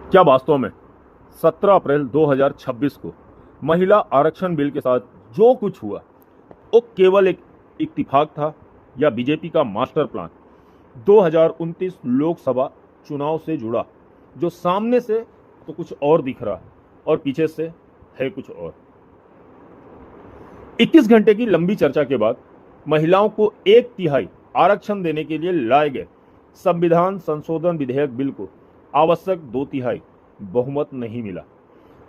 क्या वास्तव में 17 अप्रैल 2026 को महिला आरक्षण बिल के साथ जो कुछ हुआ वो केवल एक इत्तेफाक था या बीजेपी का मास्टर प्लान 2029 लोकसभा चुनाव से जुड़ा, जो सामने से तो कुछ और दिख रहा है और पीछे से है कुछ और। 21 घंटे की लंबी चर्चा के बाद महिलाओं को 1/3 आरक्षण देने के लिए लाए गए संविधान संशोधन विधेयक बिल को आवश्यक 2/3 बहुमत नहीं मिला,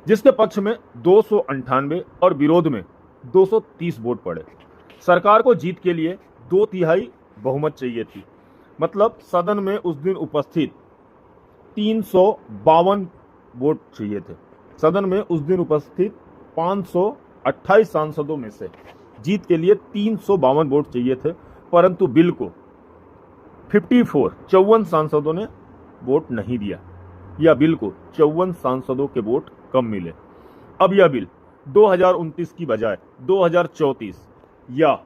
जिसके पक्ष में 298 और विरोध में 230 वोट पड़े। सरकार को जीत के लिए 2/3 बहुमत चाहिए थी, मतलब सदन में उस दिन उपस्थित 352 वोट चाहिए थे। सदन में उस दिन उपस्थित 528 सांसदों में से जीत के लिए 352 वोट चाहिए थे, परंतु बिल को 54 सांसदों ने वोट नहीं दिया या बिल को 54 सांसदों के वोट कम मिले। अब यह बिल 2029 की बजाय 2034 या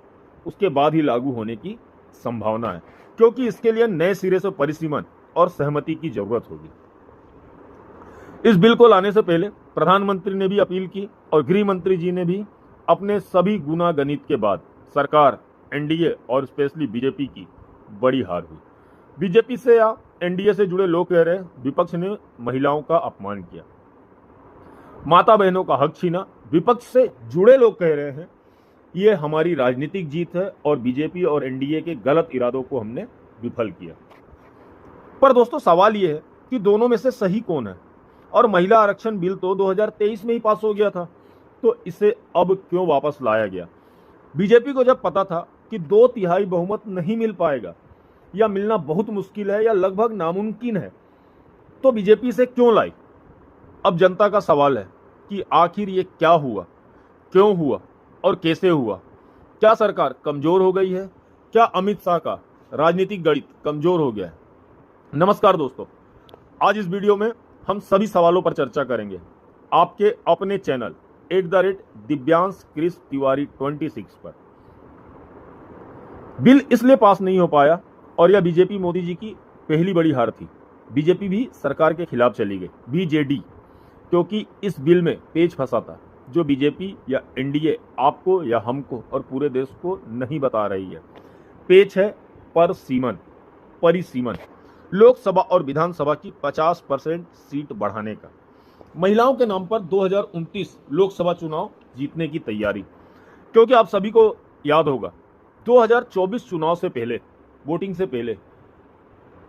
उसके बाद ही लागू होने की संभावना है, क्योंकि इसके लिए नए सिरे से परिसीमन और सहमति की जरूरत होगी। इस बिल को लाने से पहले प्रधानमंत्री ने भी अपील की और गृह मंत्री जी ने भी अपने सभी गुना गणित के बाद सरकार, एनडीए और स्पेशली बीजेपी की बड़ी हार हुई। बीजेपी से या एनडीए से जुड़े लोग कह रहे हैं विपक्ष ने महिलाओं का अपमान किया, माता बहनों का हक छीना। विपक्ष से जुड़े लोग कह रहे हैं ये हमारी राजनीतिक जीत है और बीजेपी और एनडीए के गलत इरादों को हमने विफल किया। पर दोस्तों, सवाल ये है कि दोनों में से सही कौन है? और महिला आरक्षण बिल तो 2023 में ही पास हो गया था, तो इसे अब क्यों वापस लाया गया? बीजेपी को जब पता था कि 2/3 बहुमत नहीं मिल पाएगा या मिलना बहुत मुश्किल है या लगभग नामुमकिन है, तो बीजेपी इसे क्यों लाई? अब जनता का सवाल है कि आखिर ये क्या हुआ, क्यों हुआ और कैसे हुआ? क्या सरकार कमजोर हो गई है? क्या अमित शाह का राजनीतिक गणित कमजोर हो गया है? नमस्कार दोस्तों, आज इस वीडियो में हम सभी सवालों पर चर्चा करेंगे आपके अपने चैनल @दिव्यांश क्रिस तिवारी 26 पर। बिल इसलिए पास नहीं हो पाया और यह बीजेपी मोदी जी की पहली बड़ी हार थी। बीजेपी भी सरकार के खिलाफ चली गई, बीजेडी, क्योंकि इस बिल में पेच फंसा था जो बीजेपी या एनडीए आपको या हमको और पूरे देश को नहीं बता रही है। पेच है परिसीमन, लोकसभा और विधानसभा की 50% सीट बढ़ाने का, महिलाओं के नाम पर 2029 लोकसभा चुनाव जीतने की तैयारी। क्योंकि आप सभी को याद होगा 2024 चुनाव से पहले, वोटिंग से पहले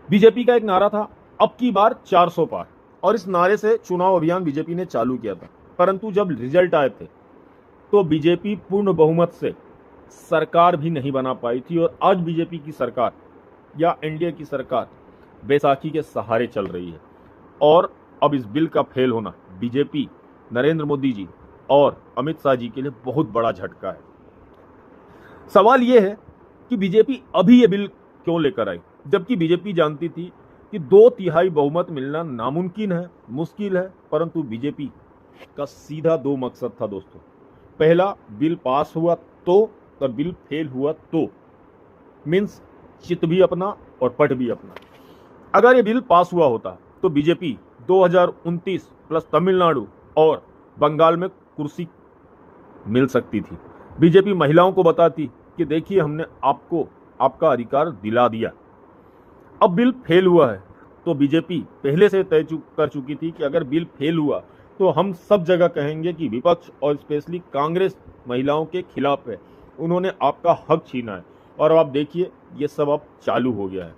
बीजेपी का एक नारा था, अब की बार 400 पार, और इस नारे से चुनाव अभियान बीजेपी ने चालू किया था। परंतु जब रिजल्ट आए थे तो बीजेपी पूर्ण बहुमत से सरकार भी नहीं बना पाई थी और आज बीजेपी की सरकार या एनडीए की सरकार बैसाखी के सहारे चल रही है। और अब इस बिल का फेल होना बीजेपी, नरेंद्र मोदी जी और अमित शाह जी के लिए बहुत बड़ा झटका है। सवाल यह है कि बीजेपी अभी ये बिल क्यों लेकर आई, जबकि बीजेपी जानती थी कि 2/3 बहुमत मिलना नामुमकिन है, मुश्किल है। परंतु बीजेपी का सीधा 2 मकसद था दोस्तों। पहला, बिल पास हुआ तो, और बिल फेल हुआ तो, मीन्स चित भी अपना और पट भी अपना। अगर ये बिल पास हुआ होता तो बीजेपी 2029 प्लस तमिलनाडु और बंगाल में कुर्सी मिल सकती थी। बीजेपी महिलाओं को बताती कि देखिए हमने आपको आपका अधिकार दिला दिया। अब बिल फेल हुआ है तो बीजेपी पहले से तय कर चुकी थी कि अगर बिल फेल हुआ तो हम सब जगह कहेंगे कि विपक्ष और स्पेशली कांग्रेस महिलाओं के खिलाफ है, उन्होंने आपका हक छीना है। और अब आप देखिए ये सब अब चालू हो गया है।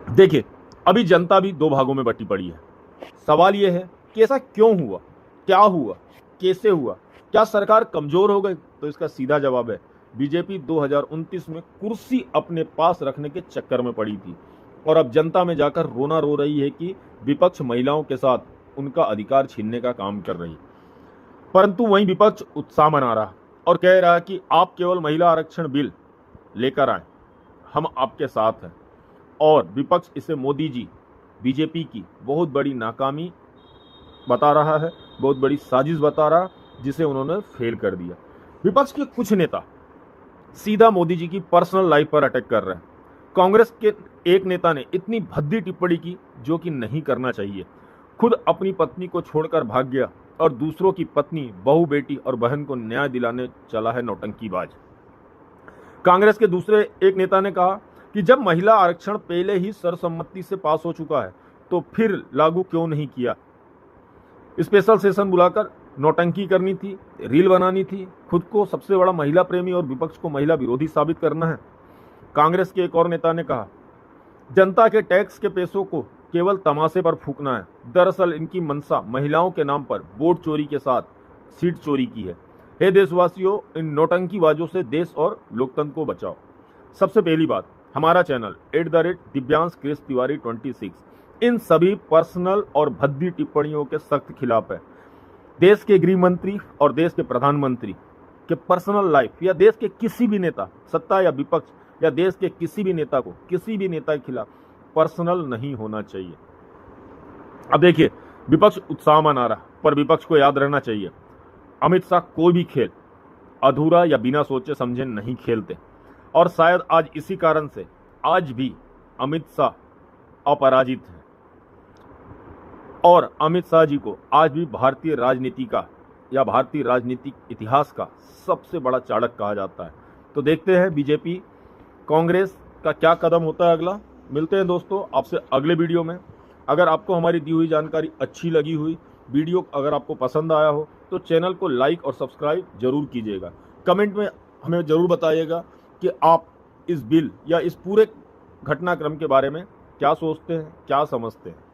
देखिए, अभी जनता भी 2 भागों में बटी पड़ी है। सवाल यह है कि ऐसा क्यों हुआ, क्या हुआ, कैसे हुआ? क्या सरकार कमजोर हो गई? तो इसका सीधा जवाब है बीजेपी 2029 में कुर्सी अपने पास रखने के चक्कर में पड़ी थी और अब जनता में जाकर रोना रो रही है कि विपक्ष महिलाओं के साथ उनका अधिकार छीनने का काम कर रही है। परंतु वहीं विपक्ष उत्साह मना रहा और कह रहा है कि आप केवल महिला आरक्षण बिल लेकर आए, हम आपके साथ हैं। और विपक्ष इसे मोदी जी, बीजेपी की बहुत बड़ी नाकामी बता रहा है, बहुत बड़ी साजिश बता रहा है, जिसे उन्होंने फेल कर दिया। विपक्ष के कुछ नेता सीधा मोदी जी की पर्सनल लाइफ पर अटैक कर रहे हैं। कांग्रेस के एक नेता ने इतनी भद्दी टिप्पणी की जो कि नहीं करना चाहिए। खुद अपनी पत्नी को छोड़कर भाग गया और दूसरों की पत्नी, बहू, बेटी और बहन को न्याय दिलाने चला है नौटंकीबाज। कांग्रेस के दूसरे एक नेता ने कहा कि जब महिला आरक्षण पहले ही सर्वसम्मति से पास हो चुका है तो फिर लागू क्यों नहीं किया। स्पेशल सेशन बुलाकर नौटंकी करनी थी, रील बनानी थी, खुद को सबसे बड़ा महिला प्रेमी और विपक्ष को महिला विरोधी साबित करना है। कांग्रेस के एक और नेता ने कहा, जनता के टैक्स के पैसों को केवल तमाशे पर फूंकना है। दरअसल इनकी मंशा महिलाओं के नाम पर वोट चोरी के साथ सीट चोरी की है। हे देशवासियों, इन नौटंकीबाजों से देश और लोकतंत्र को बचाओ। सबसे पहली बात, हमारा चैनल @दिव्यांश कृष तिवारी 26 इन सभी पर्सनल और भद्दी टिप्पणियों के सख्त खिलाफ है। देश के गृह मंत्री और देश के प्रधानमंत्री के पर्सनल लाइफ या देश के किसी भी नेता, सत्ता या विपक्ष या देश के किसी भी नेता को किसी भी नेता के खिलाफ पर्सनल नहीं होना चाहिए। अब देखिए, विपक्ष उत्साह मना रहा, पर विपक्ष को याद रहना चाहिए, अमित शाह कोई भी खेल अधूरा या बिना सोचे समझे नहीं खेलते, और शायद आज इसी कारण से आज भी अमित शाह अपराजित है और अमित शाह जी को आज भी भारतीय राजनीति का या भारतीय राजनीतिक इतिहास का सबसे बड़ा चाणक्य कहा जाता है। तो देखते हैं बीजेपी कांग्रेस का क्या कदम होता है अगला। मिलते हैं दोस्तों आपसे अगले वीडियो में। अगर आपको हमारी दी हुई जानकारी अच्छी लगी हुई, वीडियो अगर आपको पसंद आया हो तो चैनल को लाइक और सब्सक्राइब जरूर कीजिएगा। कमेंट में हमें ज़रूर बताइएगा कि आप इस बिल या इस पूरे घटनाक्रम के बारे में क्या सोचते हैं, क्या समझते हैं।